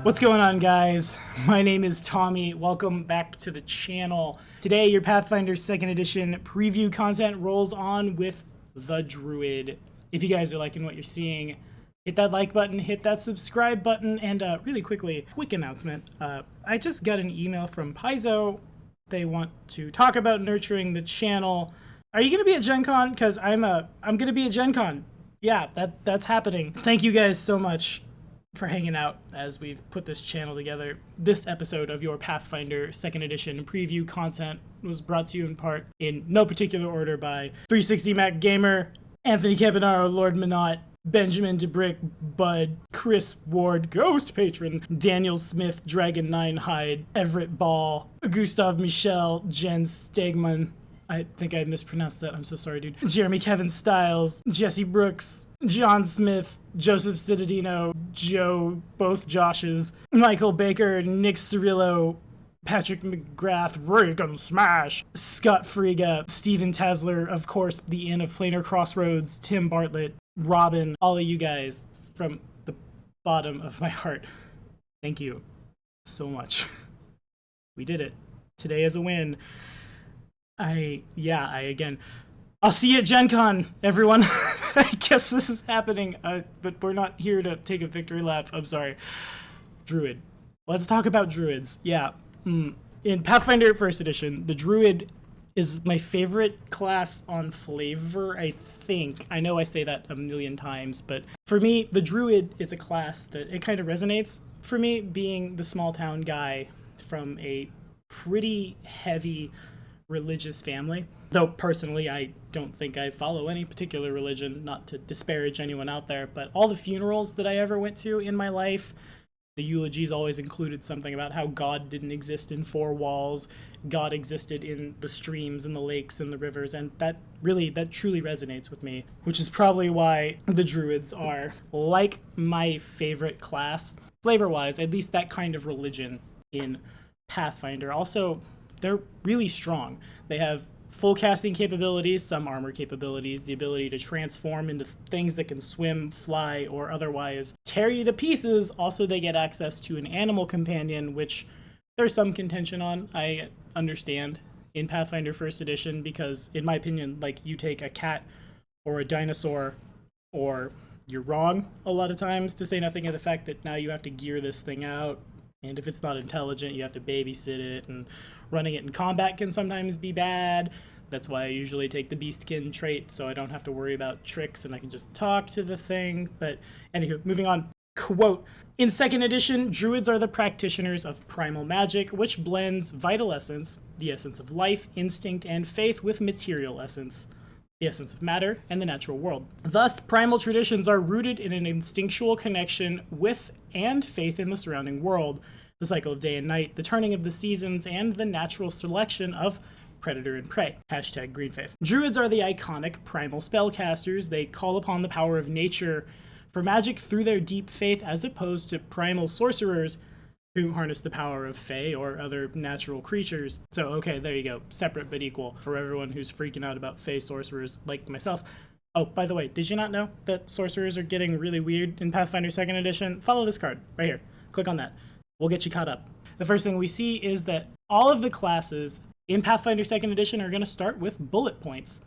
What's going on, guys? My name is Tommy. Welcome back to the channel. Today, your Pathfinder 2nd Edition preview content rolls on with the Druid. If you guys are liking what you're seeing, hit that like button, hit that subscribe button, and really quickly, quick announcement. I just got an email from Paizo. They want to talk about nurturing the channel. Are you going to be at Gen Con? Because I'm going to be at Gen Con. Yeah, that's happening. Thank you guys so much for hanging out as we've put this channel together. This episode of your Pathfinder 2nd Edition preview content was brought to you in part, in no particular order, by 360 Mac Gamer, Anthony Campanaro, Lord Minot, Benjamin DeBrick, Bud, Chris Ward, Ghost Patron, Daniel Smith, Dragon 9 Hyde, Everett Ball, Gustav Michel, Jen Stegman. I think I mispronounced that. I'm so sorry, dude. Jeremy Kevin Stiles, Jesse Brooks, John Smith, Joseph Citadino, Joe, both Joshes, Michael Baker, Nick Cirillo, Patrick McGrath, Reagan Smash, Scott Friga, Steven Tasler, of course, the Inn of Planar Crossroads, Tim Bartlett, Robin, all of you guys from the bottom of my heart. Thank you so much. We did it. Today is a win. I'll see you at Gen Con, everyone. I guess this is happening, but we're not here to take a victory lap. I'm sorry. Druid. Let's talk about Druids. Yeah. In Pathfinder 1st Edition, the Druid is my favorite class on flavor, I think. I know I say that a million times, but for me, the Druid is a class that it kind of resonates for me, being the small town guy from a pretty heavy religious family. Though personally, I don't think I follow any particular religion, not to disparage anyone out there, but all the funerals that I ever went to in my life, the eulogies always included something about how God didn't exist in four walls, God existed in the streams and the lakes and the rivers, and that truly resonates with me, which is probably why the Druids are like my favorite class, flavor-wise, at least that kind of religion in Pathfinder. Also, they're really strong. They have full casting capabilities, some armor capabilities, the ability to transform into things that can swim, fly, or otherwise tear you to pieces. Also, they get access to an animal companion, which there's some contention on, I understand, in Pathfinder 1st Edition, because in my opinion, like, you take a cat or a dinosaur, or you're wrong a lot of times, to say nothing of the fact that now you have to gear this thing out, and if it's not intelligent, you have to babysit it, and running it in combat can sometimes be bad. That's why I usually take the Beastkin trait, so I don't have to worry about tricks and I can just talk to the thing. But anywho, moving on. Quote, in 2nd Edition, Druids are the practitioners of primal magic, which blends vital essence, the essence of life, instinct, and faith with material essence, the essence of matter, and the natural world. Thus, primal traditions are rooted in an instinctual connection with and faith in the surrounding world, the cycle of day and night, the turning of the seasons, and the natural selection of predator and prey. Hashtag green faith. Druids are the iconic primal spellcasters. They call upon the power of nature for magic through their deep faith, as opposed to primal sorcerers who harness the power of fae or other natural creatures. So, okay, there you go. Separate but equal for everyone who's freaking out about fae sorcerers like myself. Oh, by the way, did you not know that sorcerers are getting really weird in Pathfinder 2nd Edition? Follow this card right here. Click on that. We'll get you caught up. The first thing we see is that all of the classes in Pathfinder 2nd Edition are going to start with bullet points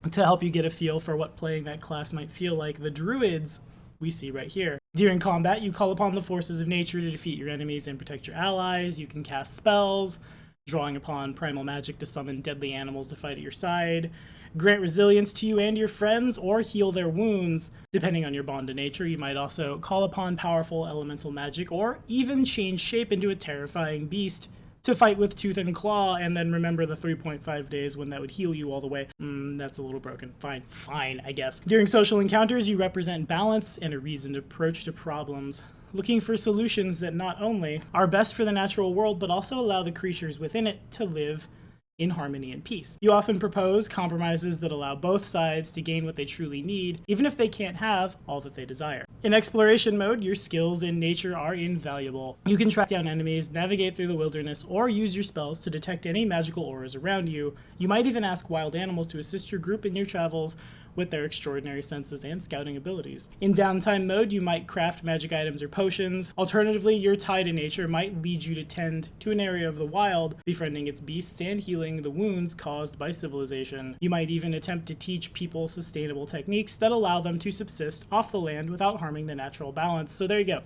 to help you get a feel for what playing that class might feel like. The Druids we see right here. During combat, you call upon the forces of nature to defeat your enemies and protect your allies. You can cast spells, drawing upon primal magic to summon deadly animals to fight at your side, grant resilience to you and your friends, or heal their wounds. Depending on your bond to nature, you might also call upon powerful elemental magic, or even change shape into a terrifying beast to fight with tooth and claw, and then remember the 3.5 days when that would heal you all the way. That's a little broken. Fine, I guess. During social encounters, you represent balance and a reasoned approach to problems, looking for solutions that not only are best for the natural world, but also allow the creatures within it to live in harmony and peace. You often propose compromises that allow both sides to gain what they truly need, even if they can't have all that they desire. In exploration mode, your skills in nature are invaluable. You can track down enemies, navigate through the wilderness, or use your spells to detect any magical auras around you. You might even ask wild animals to assist your group in your travels, with their extraordinary senses and scouting abilities. In downtime mode, you might craft magic items or potions. Alternatively, your tie to nature might lead you to tend to an area of the wild, befriending its beasts and healing the wounds caused by civilization. You might even attempt to teach people sustainable techniques that allow them to subsist off the land without harming the natural balance. So there you go.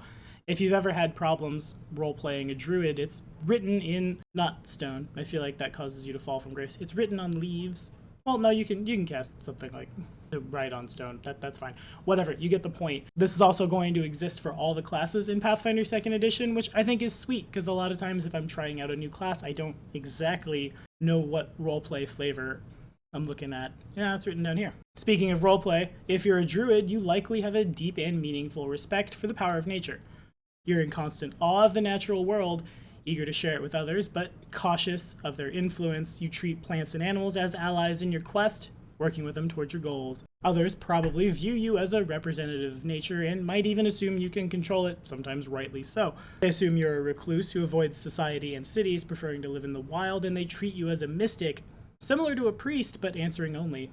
If you've ever had problems role-playing a druid, it's written in, not stone. I feel like that causes you to fall from grace. It's written on leaves. Well, no, you can cast something like write on stone. That's fine. Whatever, you get the point. This is also going to exist for all the classes in Pathfinder 2nd Edition, which I think is sweet, because a lot of times if I'm trying out a new class, I don't exactly know what roleplay flavor I'm looking at. Yeah, it's written down here. Speaking of roleplay, if you're a druid, you likely have a deep and meaningful respect for the power of nature. You're in constant awe of the natural world, eager to share it with others, but cautious of their influence. You treat plants and animals as allies in your quest, working with them towards your goals. Others probably view you as a representative of nature and might even assume you can control it, sometimes rightly so. They assume you're a recluse who avoids society and cities, preferring to live in the wild, and they treat you as a mystic, similar to a priest, but answering only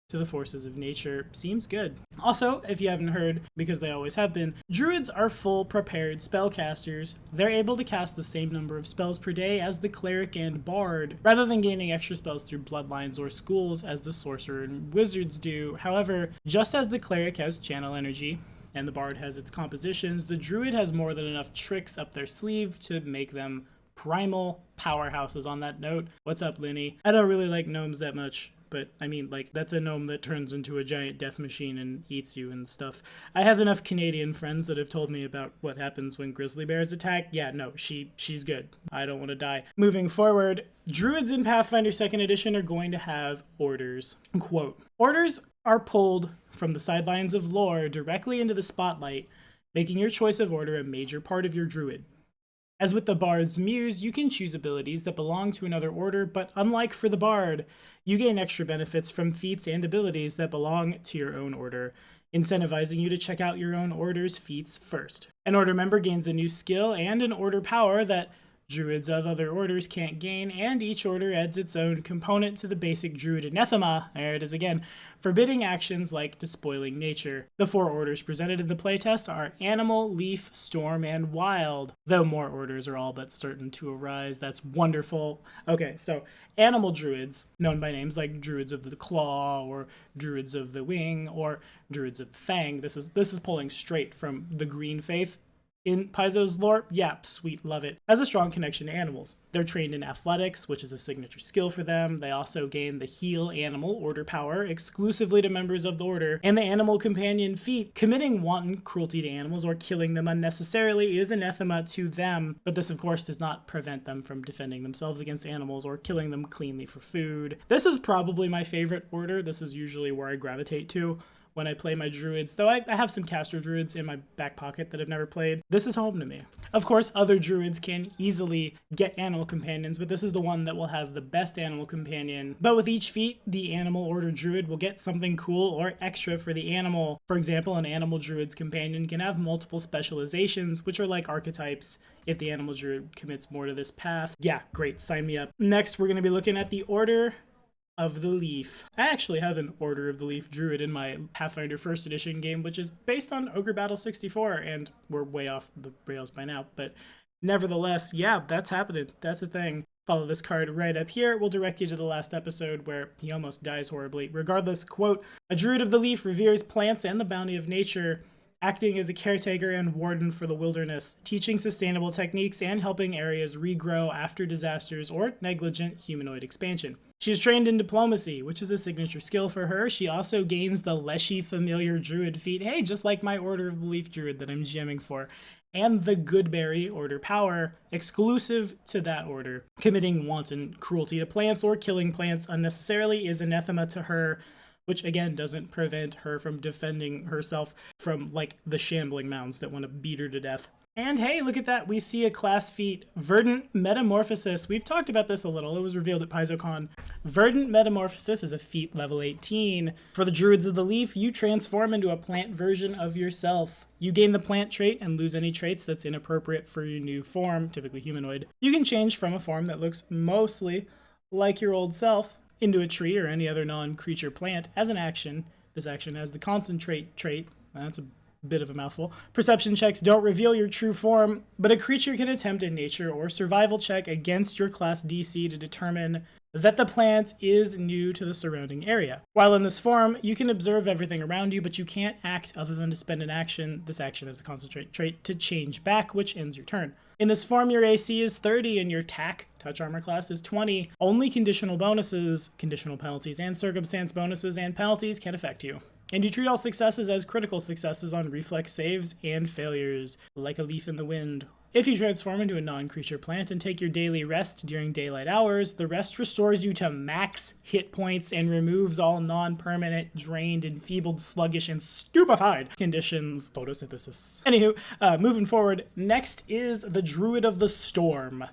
to the forces of nature. Seems good. Also, if you haven't heard, because they always have been, druids are full prepared spellcasters. They're able to cast the same number of spells per day as the cleric and bard, rather than gaining extra spells through bloodlines or schools as the sorcerer and wizards do. However, just as the cleric has channel energy, and the bard has its compositions, the druid has more than enough tricks up their sleeve to make them primal powerhouses. On that note, what's up, Linny? I don't really like gnomes that much. But, I mean, like, that's a gnome that turns into a giant death machine and eats you and stuff. I have enough Canadian friends that have told me about what happens when grizzly bears attack. Yeah, no, she's good. I don't want to die. Moving forward, druids in Pathfinder 2nd Edition are going to have orders. Quote, orders are pulled from the sidelines of lore directly into the spotlight, making your choice of order a major part of your druid. As with the Bard's Muse, you can choose abilities that belong to another order, but unlike for the Bard, you gain extra benefits from feats and abilities that belong to your own order, incentivizing you to check out your own order's feats first. An order member gains a new skill and an order power that druids of other orders can't gain, and each order adds its own component to the basic druid anathema, there it is again, forbidding actions like despoiling nature. The 4 orders presented in the playtest are Animal, Leaf, Storm, and Wild, though more orders are all but certain to arise. That's wonderful. Okay, so Animal Druids, known by names like Druids of the Claw, or Druids of the Wing, or Druids of the Fang. This is pulling straight from the Green Faith. In Paizo's lore, yeah, sweet, love it. Has a strong connection to animals. They're trained in athletics, which is a signature skill for them. They also gain the heal animal order power exclusively to members of the order, and the animal companion feat. Committing wanton cruelty to animals or killing them unnecessarily is anathema to them, but this of course does not prevent them from defending themselves against animals or killing them cleanly for food. This is probably my favorite order. This is usually where I gravitate to when I play my druids, though I have some caster druids in my back pocket that I've never played. This is home to me. Of course, other druids can easily get animal companions, but this is the one that will have the best animal companion. But with each feat, the animal order druid will get something cool or extra for the animal. For example, an animal druid's companion can have multiple specializations, which are like archetypes. If the animal druid commits more to this path, yeah, great, sign me up. Next, we're going to be looking at the Order of the Leaf. I actually have an Order of the Leaf druid in my Pathfinder 1st Edition game, which is based on Ogre Battle 64, and we're way off the rails by now, but nevertheless, yeah, that's happening. That's a thing. Follow this card right up here. It will direct you to the last episode where he almost dies horribly. Regardless, quote, a Druid of the Leaf reveres plants and the bounty of nature, acting as a caretaker and warden for the wilderness, teaching sustainable techniques and helping areas regrow after disasters or negligent humanoid expansion. She's trained in diplomacy, which is a signature skill for her. She also gains the Leshy Familiar Druid feat, hey, just like my Order of the Leaf Druid that I'm jamming for, and the Goodberry Order power, exclusive to that order. Committing wanton cruelty to plants or killing plants unnecessarily is anathema to her, which again doesn't prevent her from defending herself from like the shambling mounds that want to beat her to death. And hey, look at that, we see a class feat, Verdant Metamorphosis. We've talked about this a little, it was revealed at PaizoCon. Verdant Metamorphosis is a feat level 18. For the Druids of the Leaf, you transform into a plant version of yourself. You gain the plant trait and lose any traits that's inappropriate for your new form, typically humanoid. You can change from a form that looks mostly like your old self into a tree or any other non-creature plant as an action. This action has the Concentrate trait. That's a bit of a mouthful. Perception checks don't reveal your true form, but a creature can attempt a nature or survival check against your class DC to determine that the plant is new to the surrounding area. While in this form, you can observe everything around you, but you can't act other than to spend an action. This action is the Concentrate trait to change back, which ends your turn. In this form, your AC is 30 and your TAC, touch armor class, is 20. Only conditional bonuses, conditional penalties, and circumstance bonuses and penalties can affect you. And you treat all successes as critical successes on reflex saves and failures, like a leaf in the wind. If you transform into a non-creature plant and take your daily rest during daylight hours, the rest restores you to max hit points and removes all non-permanent, drained, enfeebled, sluggish, and stupefied conditions. Photosynthesis. Anywho, moving forward, next is the Druid of the Storm.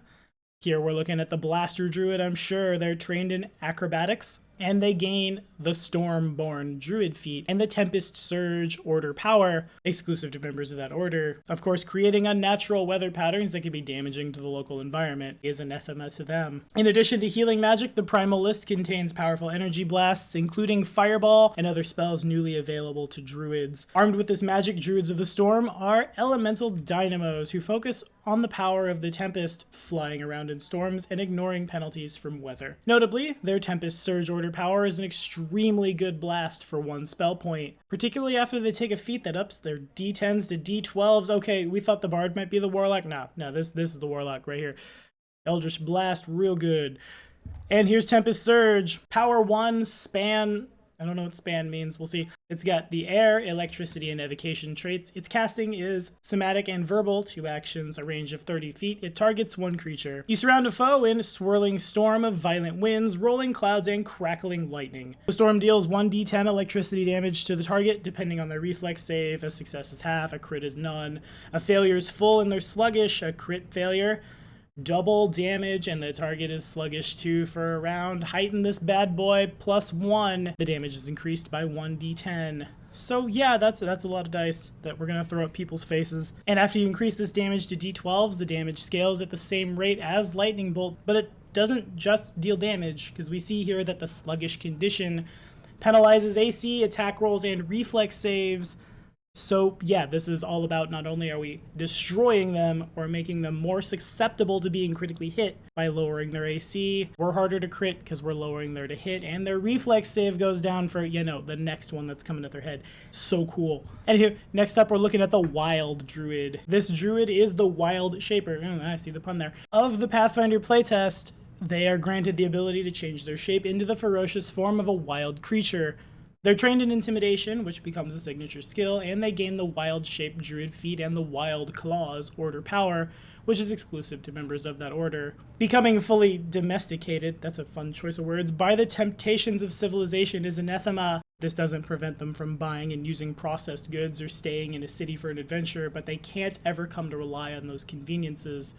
Here we're looking at the Blaster Druid. I'm sure they're trained in acrobatics, and they gain the Stormborn Druid feat and the Tempest Surge Order power, exclusive to members of that order. Of course, creating unnatural weather patterns that can be damaging to the local environment is anathema to them. In addition to healing magic, the Primal List contains powerful energy blasts, including Fireball and other spells newly available to Druids. Armed with this magic, Druids of the Storm are elemental dynamos who focus on the power of the Tempest, flying around in storms and ignoring penalties from weather. Notably, their Tempest Surge Order power is an extremely good blast for 1 spell point, particularly after they take a feat that ups their D10s to D12s. Okay, we thought the Bard might be the Warlock. No, this is the Warlock right here. Eldritch Blast, real good. And here's Tempest Surge. Power 1, span. I don't know what span means. We'll see. It's got the air, electricity, and evocation traits. Its casting is somatic and verbal, 2 actions, a range of 30 feet. It targets 1 creature. You surround a foe in a swirling storm of violent winds, rolling clouds, and crackling lightning. The storm deals 1d10 electricity damage to the target, depending on their reflex save. A success is half, a crit is none. A failure is full, and they're sluggish. A crit failure, double damage, and the target is sluggish too for a round. Heighten this bad boy +1. The damage is increased by 1d10. So yeah, that's a lot of dice that we're gonna throw at people's faces. And after you increase this damage to d12s, the damage scales at the same rate as Lightning Bolt, but it doesn't just deal damage, because we see here that the sluggish condition penalizes AC, attack rolls, and reflex saves. So yeah, this is all about not only are we destroying them or making them more susceptible to being critically hit by lowering their AC, we're harder to crit because we're lowering their to hit, and their reflex save goes down for, the next one that's coming at their head. So cool. Anywho, next up we're looking at the Wild Druid. This Druid is the Wild Shaper. I see the pun there. Of the Pathfinder playtest, they are granted the ability to change their shape into the ferocious form of a wild creature. They're trained in Intimidation, which becomes a signature skill, and they gain the Wild Shape Druid feat and the Wild Claws Order power, which is exclusive to members of that order. Becoming fully domesticated, that's a fun choice of words, by the temptations of civilization is anathema. This doesn't prevent them from buying and using processed goods or staying in a city for an adventure, but they can't ever come to rely on those conveniences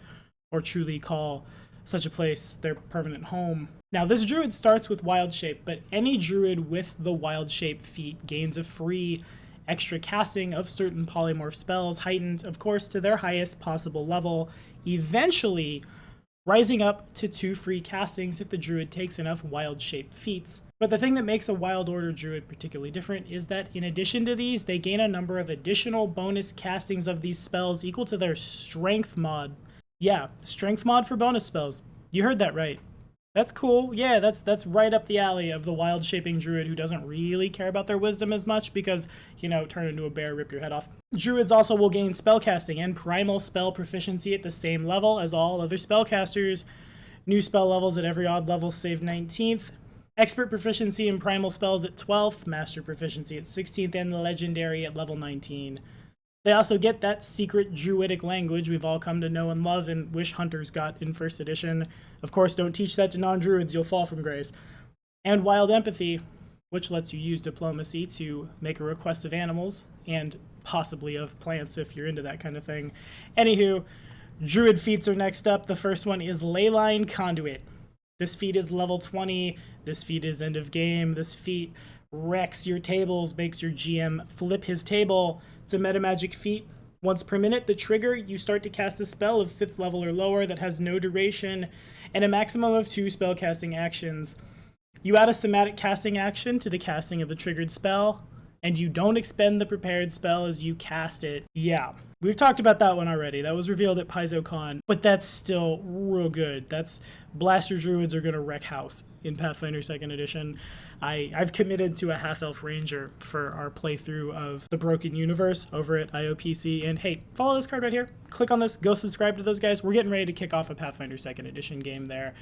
or truly call such a place their permanent home. Now, this Druid starts with Wild Shape, but any Druid with the Wild Shape feat gains a free extra casting of certain polymorph spells, heightened, of course, to their highest possible level, eventually rising up to 2 free castings if the Druid takes enough Wild Shape feats. But the thing that makes a Wild Order Druid particularly different is that in addition to these, they gain a number of additional bonus castings of these spells equal to their Strength mod. Yeah, Strength mod for bonus spells. You heard that right. That's cool. Yeah, that's right up the alley of the Wild Shaping Druid who doesn't really care about their wisdom as much because, turn into a bear, rip your head off. Druids also will gain spellcasting and primal spell proficiency at the same level as all other spellcasters. New spell levels at every odd level save 19th. Expert proficiency in primal spells at 12th, master proficiency at 16th, and legendary at level 19. They also get that secret druidic language we've all come to know and love and wish hunters got in 1st edition. Of course, don't teach that to non-druids, you'll fall from grace. And Wild Empathy, which lets you use diplomacy to make a request of animals, and possibly of plants if you're into that kind of thing. Anywho, Druid feats are next up. The first one is Leyline Conduit. This feat is level 20. This feat is end of game. This feat wrecks your tables, makes your GM flip his table. It's a metamagic feat. Once per minute, the trigger, you start to cast a spell of 5th level or lower that has no duration and a maximum of 2 spellcasting actions. You add a somatic casting action to the casting of the triggered spell. and you don't expend the prepared spell as you cast it. Yeah, we've talked about that one already. That was revealed at PaizoCon, but that's still real good. That's Blaster Druids are gonna wreck house in Pathfinder 2nd Edition. I've committed to a half-elf ranger for our playthrough of the Broken Universe over at IOPC, and hey, follow this card right here. Click on this, go subscribe to those guys. We're getting ready to kick off a Pathfinder 2nd Edition game there.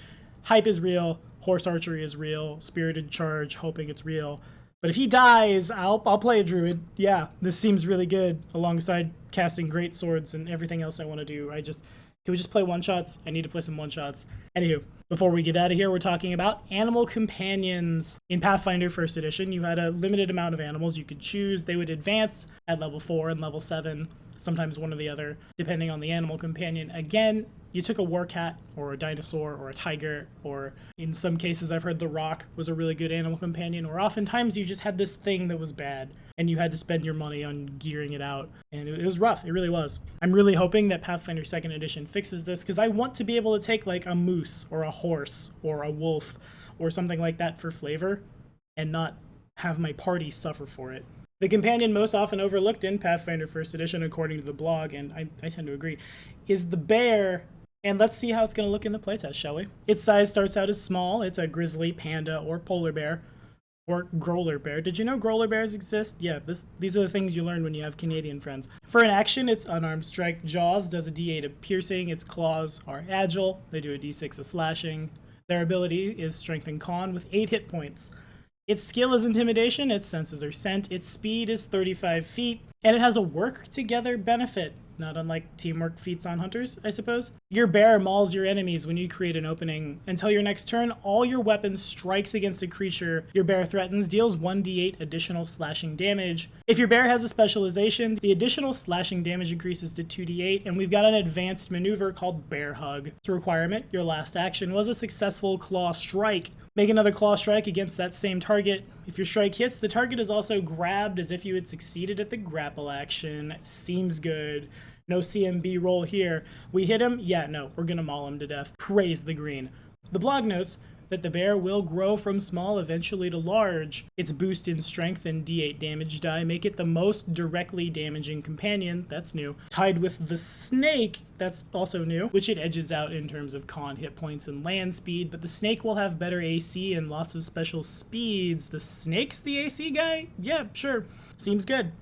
Hype is real, horse archery is real, spirited charge, hoping it's real. But if he dies, I'll play a druid. Yeah, this seems really good alongside casting great swords and everything else I want to do. Can we just play one-shots? I need to play some one-shots. Anywho, before we get out of here, we're talking about animal companions. In Pathfinder 1st Edition, you had a limited amount of animals you could choose. They would advance at level 4 and level 7, sometimes one or the other, depending on the animal companion. Again, you took a war cat or a dinosaur or a tiger, or in some cases I've heard the rock was a really good animal companion, or oftentimes you just had this thing that was bad and you had to spend your money on gearing it out, and it was rough. It really was. I'm really hoping that Pathfinder 2nd Edition fixes this, because I want to be able to take like a moose or a horse or a wolf or something like that for flavor and not have my party suffer for it. The companion most often overlooked in Pathfinder 1st Edition, according to the blog, and I tend to agree, is the bear. And let's see how it's going to look in the playtest, shall we? Its size starts out as small. It's a grizzly, panda, or polar bear, or growler bear. Did you know growler bears exist? Yeah, these are the things you learn when you have Canadian friends. For an action, it's unarmed strike. Jaws does a d8 of piercing. Its claws are agile. They do a d6 of slashing. Their ability is strength and con with 8 hit points. Its skill is intimidation. Its senses are scent. Its speed is 35 feet. And it has a work together benefit, not unlike teamwork feats on hunters, I suppose. Your bear mauls your enemies when you create an opening. Until your next turn, all your weapons strikes against a creature your bear threatens, deals 1d8 additional slashing damage. If your bear has a specialization, the additional slashing damage increases to 2d8, and we've got an advanced maneuver called Bear Hug. Its requirement, your last action, was a successful claw strike. Make another claw strike against that same target. If your strike hits, the target is also grabbed as if you had succeeded at the grapple action. Seems good. No CMB roll here. We hit him? Yeah, no, we're gonna maul him to death. Praise the green. The blog notes that the bear will grow from small eventually to large. Its boost in strength and d8 damage die make it the most directly damaging companion. That's new. Tied with the snake, that's also new, which it edges out in terms of con, hit points, and land speed, but the snake will have better AC and lots of special speeds. The snake's the AC guy? Yeah, sure. Seems good.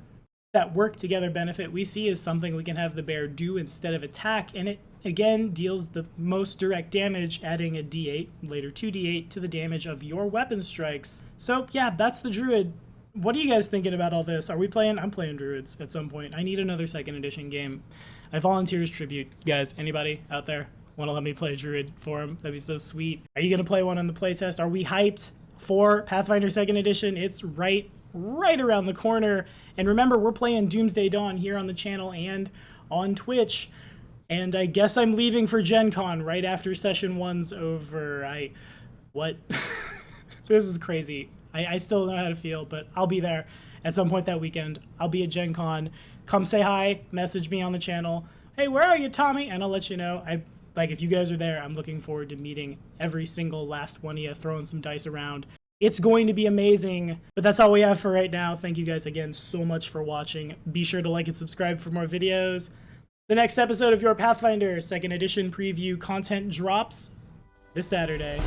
That work together benefit we see is something we can have the bear do instead of attack, and it again deals the most direct damage, adding a d8, later 2d8, to the damage of your weapon strikes. So yeah, that's the druid. What are you guys thinking about all this? Are we playing? I'm playing druids at some point. I need another 2nd edition game. I volunteer as tribute. Guys, anybody out there want to let me play a druid for him? That'd be so sweet. Are you going to play one on the playtest? Are we hyped for Pathfinder 2nd edition? It's right around the corner. And remember, we're playing Doomsday Dawn here on the channel and on Twitch. And I guess I'm leaving for Gen Con right after Session 1's over. What? This is crazy. I still don't know how to feel, but I'll be there at some point that weekend. I'll be at Gen Con. Come say hi, message me on the channel. Hey, where are you, Tommy? And I'll let you know. If you guys are there, I'm looking forward to meeting every single last one of you, throwing some dice around. It's going to be amazing, but that's all we have for right now. Thank you guys again so much for watching. Be sure to like and subscribe for more videos. The next episode of your Pathfinder 2nd edition preview content drops this Saturday.